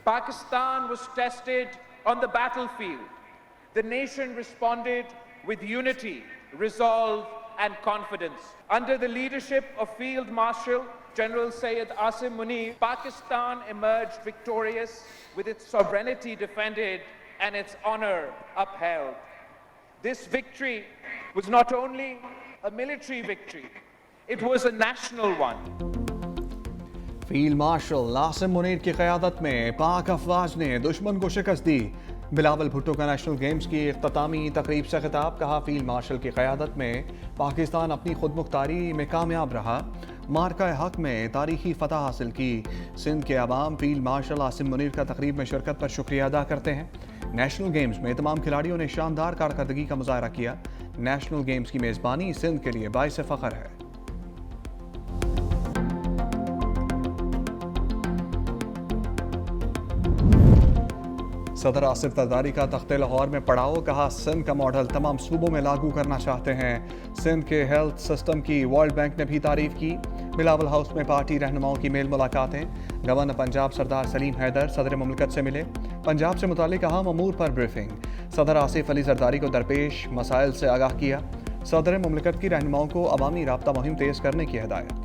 Pakistan was tested on the battlefield. The nation responded with unity, resolve, and confidence. Under the leadership of Field Marshal General Syed Asim Munir, Pakistan emerged victorious with its sovereignty defended and its honor upheld. This victory was not only a military victory, it was a national one. Field marshal Asim Munir की क़यादत में पाक अफवाज ने दुश्मन को शिकस्त दी। बिलावल भुट्टो का national games की इख्तितामी तकरीब से खिताब। कहा, फील्ड मार्शल की क़यादत में पाकिस्तान अपनी खुद मुख्तारी में कामयाब रहा, मार्का हक में तारीखी फतह हासिल की। सिंध के अवाम फील्ड मार्शल आसिम मुनीर का तकरीब में शिरकत पर शुक्रिया अदा करते हैं। नेशनल गेम्स में तमाम खिलाड़ियों ने शानदार कारकर्दगी का मुजाहरा किया। नेशनल गेम्स की मेज़बानी सिंध के लिए बाइस फ़ख्र है। सदर आसिफ जरदारी का तख्ते लाहौर में पड़ाव। कहा, सिंध का मॉडल तमाम सूबों में लागू करना चाहते हैं। सिंध के हेल्थ सिस्टम की वर्ल्ड बैंक ने भी तारीफ की। बिलावल हाउस में पार्टी रहनुमाओं की मेल मुलाकातें। गवर्नर पंजाब सरदार सलीम हैदर सदर मुमलिकत से मिले। पंजाब से मुतालिक अहम अमूर पर ब्रीफिंग। सदर आसिफ अली जरदारी को दरपेश मसाइल से आगाह किया। सदर मुमलिकत की रहनुमाओं को अवामी राब्ता मुहिम तेज करने की हिदायत।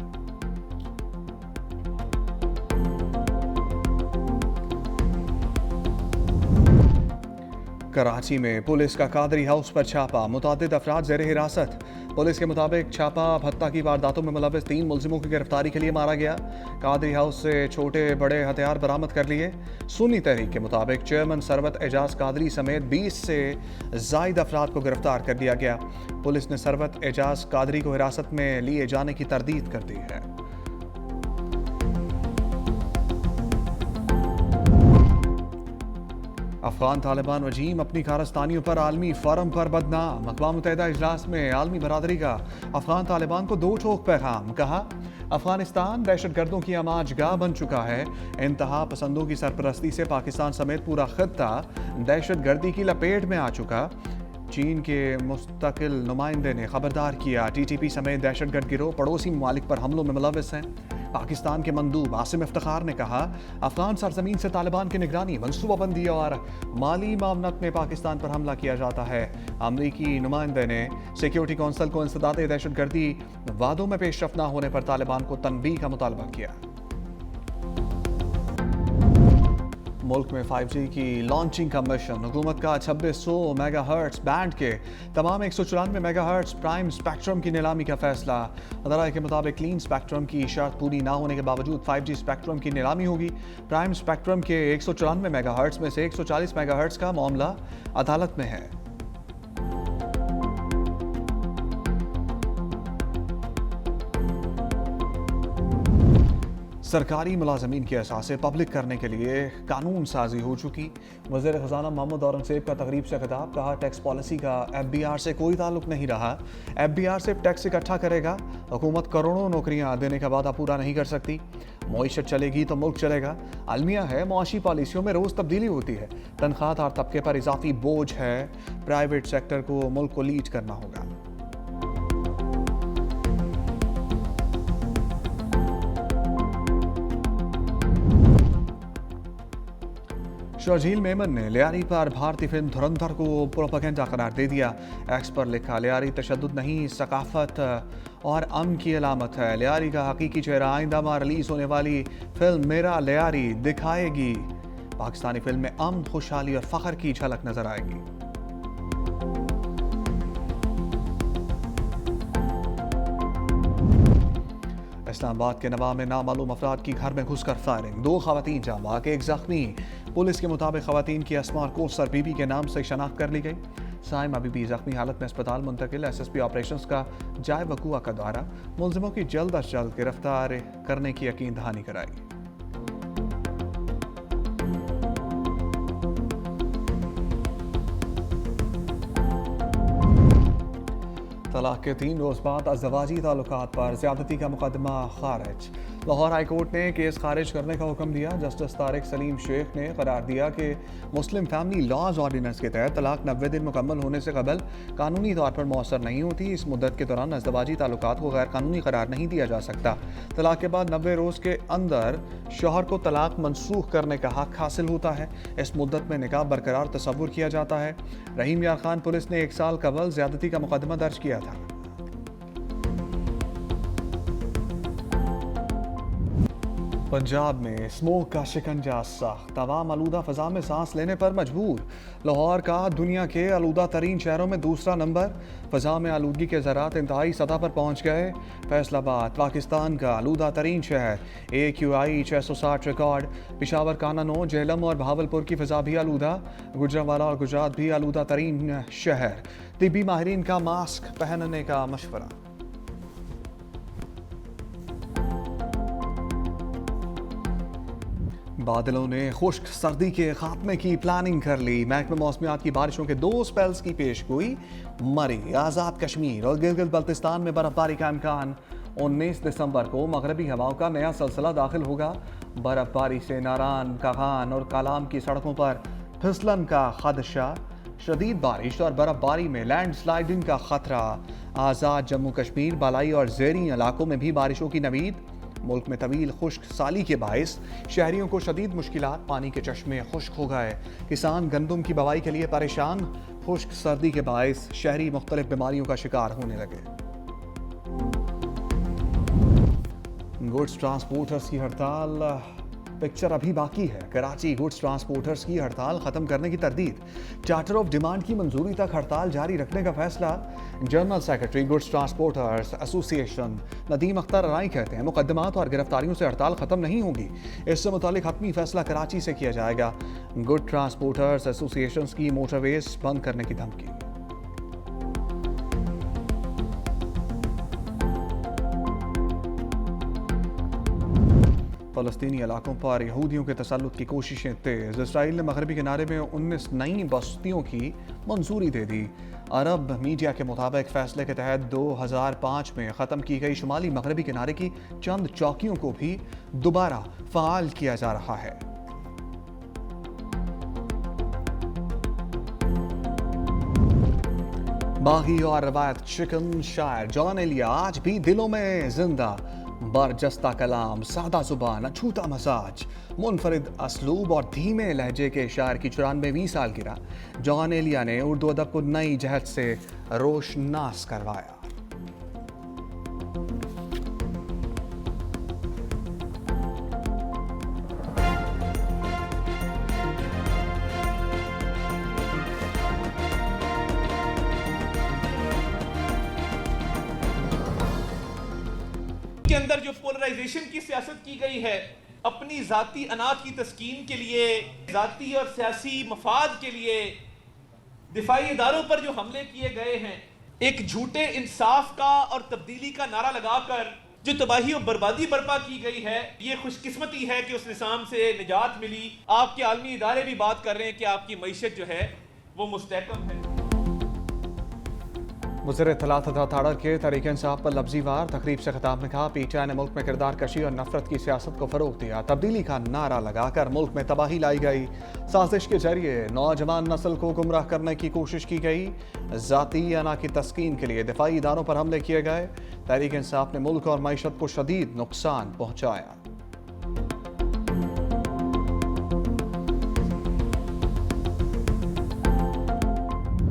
कराची में पुलिस का कादरी हाउस पर छापा, मुतादिद अफराद ज़ेर हिरासत। पुलिस के मुताबिक छापा भत्ता की वारदातों में मुलव्वस 3 मुलजिमों की गिरफ्तारी के लिए मारा गया। कादरी हाउस से छोटे बड़े हथियार बरामद कर लिए। सुन्नी तहरीक के मुताबिक चेयरमैन सरवत एजाज कादरी समेत 20 से जायद अफराद को गिरफ्तार कर लिया गया। पुलिस ने सरवत एजाज कादरी को हिरासत में लिए जाने की तरदीद कर दी है। अफगान तालिबान रजीम अपनी कारस्तानियों पर आलमी फोरम पर बदनाम। अक़वाम मुत्तहिदा इजलास में आलमी बरादरी का अफगान तालिबान को 2 ठोक पैगाम। कहा, अफगानिस्तान दहशत गर्दों की आमाजगाह बन चुका है। इंतहा पसंदों की सरपरस्ती से पाकिस्तान समेत पूरा खित्ता दहशत गर्दी की लपेट में आ चुका। चीन के मुस्तकिल नुमाइंदे ने खबरदार किया, TTP समेत दहशतगर्द गिरोह पड़ोसी ममालिक पर हमलों में मुलव्वस हैं। पाकिस्तान के मंदूब आसिम इफ्तिखार ने कहा, अफगान सरजमीन से तालिबान की निगरानी, मनसूबाबंदी और माली मामनत में पाकिस्तान पर हमला किया जाता है। अमरीकी नुमाइंदे ने सिक्योरिटी कौंसिल को इंसदाद दहशतगर्दी वादों में पेशरफ न होने पर तालिबान को तनबीह का मुतालबा किया। मुल्क में 5G की लॉन्चिंग का मिशन। हुकूमत का 2600 मेगाहर्ट्ज बैंड के तमाम 194 मेगाहर्ट्ज प्राइम स्पेक्ट्रम की नीलामी का फैसला। अदालत के मुताबिक क्लीन स्पेक्ट्रम की शर्त पूरी ना होने के बावजूद 5G स्पेक्ट्रम की नीलामी होगी। प्राइम स्पेक्ट्रम के 194 मेगाहर्ट्ज में से 140 मेगाहर्ट्ज का मामला अदालत में है। सरकारी मुलाजमीन की असासे पब्लिक करने के लिए कानून साजी हो चुकी। वज़ीर ख़ज़ाना मोहम्मद औरंगज़ेब का तकरीब से खिताब। कहा, टैक्स पॉलिसी का FBR से कोई ताल्लुक नहीं रहा। FBR सिर्फ टैक्स इकट्ठा करेगा। हुकूमत करोड़ों नौकरियां देने का वादा पूरा नहीं कर सकती। मईशत चलेगी तो मुल्क चलेगा। अलमिया है, मुआशी पॉलिसियों में रोज़ तब्दीली होती है। तनख्वाहदार तबके पर इजाफी बोझ है। प्राइवेट सेक्टर को मुल्क को लीड करना होगा। शर्जील मेमन ने लियारी पर भारतीय फिल्म धुरंधर को प्रोपेगेंडा करार दे दिया। एक्स पर लिखा, लियारी तशद्दुद नहीं, सकाफत और अमन की अलामत है। लियारी का हकीकी चेहरा आइंदा माह रिलीज होने वाली फिल्म मेरा लियारी दिखाएगी। पाकिस्तानी फिल्म में अमन, खुशहाली और फख्र की झलक नजर आएगी। इस्लामाबाद के नवाब में नामालूम अफराद की घर में घुसकर फायरिंग। 2 खवातीन जाँ बाग, 1 जख्मी। पुलिस के मुताबिक खवातीन की अस्मा और कौसर बीबी के नाम से शनाख्त कर ली गई। साइमा बीबी जख्मी हालत में अस्पताल मुंतकिल। SSP ऑपरेशंस का जाए वकूआ का दौरा। मुलजिमों की जल्द अज जल्द गिरफ्तार करने की यकीन दहानी कराई। तलाक के 3 रोज़ बाद अज़दवाजी ताल्लुकात पर ज़्यादती का मुकदमा खारिज। लाहौर हाई कोर्ट ने केस खारिज करने का हुक्म दिया। जस्टिस तारिक सलीम शेख ने करार दिया कि मुस्लिम फैमिली लॉज ऑर्डिनेंस के तहत तलाक 90 दिन मुकम्मल होने से कबल कानूनी तौर पर मौसर नहीं होती। इस मुद्दत के दौरान अज़दवाजी ताल्लुकात को गैर कानूनी करार नहीं दिया जा सकता। तलाक के बाद 90 रोज़ के अंदर शौहर को तलाक मनसूख करने का हक हासिल होता है। इस मुद्दत में निकाह बरकरार तसव्वुर किया जाता है। रहीम यार खान पुलिस ने 1 साल कबल ज्यादती का मुकदमा दर्ज किया था। पंजाब में स्मोक का शिकंजा सख्त, तमाम आलूदा फजा में सांस लेने पर मजबूर। लाहौर का दुनिया के आलूदा तरीन शहरों में दूसरा नंबर। फजा में आलूदगी के ज़रात इंतहाई सतह पर पहुँच गए। फैसलाबाद पाकिस्तान का आलूदा तरीन शहर, AQI 660 रिकॉर्ड। पिशावर, कानानो, जेहलम और बहावलपुर की फजा भी आलूदा। गुजरांवाला और गुजरात भी आलूदा तरीन शहर। तिब्बी माहिरीन का मास्क पहनने का मशवरा। बादलों ने खुश्क सर्दी के खात्मे की प्लानिंग कर ली। महकमे मौसमियात की बारिशों के 2 स्पेल्स की पेशगोई। मरी, आज़ाद कश्मीर और गिलगित बल्तिस्तान में बर्फबारी का इम्कान। 19 दिसंबर को मगरबी हवाओं का नया सिलसिला दाखिल होगा। बर्फबारी से नारान, कागान और कालाम की सड़कों पर फिसलन का खदशा। शदीद बारिश और बर्फबारी में लैंडस्लाइडिंग का खतरा। आज़ाद जम्मू कश्मीर, बालाई और ज़ेरी इलाकों में भी बारिशों की नवीद। मुल्क में तवील खुश्क साली के बायस शहरियों को शदीद मुश्किलात। पानी के चश्मे खुश्क हो गए। किसान गंदम की बवाई के लिए परेशान। खुश्क सर्दी के बायस शहरी मुख्तलिफ बीमारियों का शिकार होने लगे। गुड्स ट्रांसपोर्टर्स की हड़ताल, पिक्चर अभी बाकी है। कराची गुड्स ट्रांसपोर्टर्स की हड़ताल खत्म करने की तरदीद। चार्टर ऑफ डिमांड की मंजूरी तक हड़ताल जारी रखने का फैसला। General secretary goods transporters association Nadeem Akhtar Rai कहते हैं मुकदमात और गिरफ्तारियों से हड़ताल खत्म नहीं होगी। इससे मुतालिक हतमी फैसला कराची से किया जाएगा। गुड ट्रांसपोर्टर्स एसोसिएशन की मोटरवेज बंद करने की धमकी। फ़लस्तीनी इलाकों पर यहूदियों के तसल्लुत की कोशिशें तेज़। इसराइल ने मगरबी किनारे में 19 नई बस्तियों की मंजूरी दे दी। अरब मीडिया के मुताबिक फैसले के तहत 2005 में ख़त्म की गई शुमाली मगरबी किनारे की चंद चौकियों को भी दोबारा फ़ाल किया जा रहा है। बागी और रवायत चिकन शायर जॉन एलिया आज भी दिलों में जिंदा। बरजस्ता कलाम, सादा जुबान, अछूता मजाज, मुनफरिद असलूब और धीमे लहजे के शायर की 94वीं सालगिरह जॉन एलिया ने उर्दू अदब को नई जहत से रोशनास करवाया। के अंदर जो पोलराइजेशन की सियासत की गई है, अपनी जाती अनाज की तस्कीन के लिए, जाती और सियासी मफाद के लिए दिफाई इदारों पर जो हमले किए गए हैं, एक झूठे इंसाफ का और तब्दीली का नारा लगाकर जो तबाही और बर्बादी बर्पा की गई है, ये खुशकिस्मती है कि उस निज़ाम से निजात मिली। आपके आलमी इदारे भी बात कर रहे हैं कि आपकी मईशत जो है वो मुस्तहकम है। वज़ीर इत्तलात थाड़ा के तहरीक इंसाफ पर लफ्ज़ी वार। तकरीब से खिताब में कहा PTI ने मुल्क में किरदार कशी और नफरत की सियासत को फ़रोग़ दिया। तब्दीली का नारा लगाकर मुल्क में तबाही लाई गई। साजिश के जरिए नौजवान नस्ल को गुमराह करने की कोशिश की गई। ज़ाती अना की तस्कीन के लिए दिफाई इदारों पर हमले किए गए। तहरीक इंसाफ ने मुल्क और मईशत को शदीद नुकसान पहुँचाया।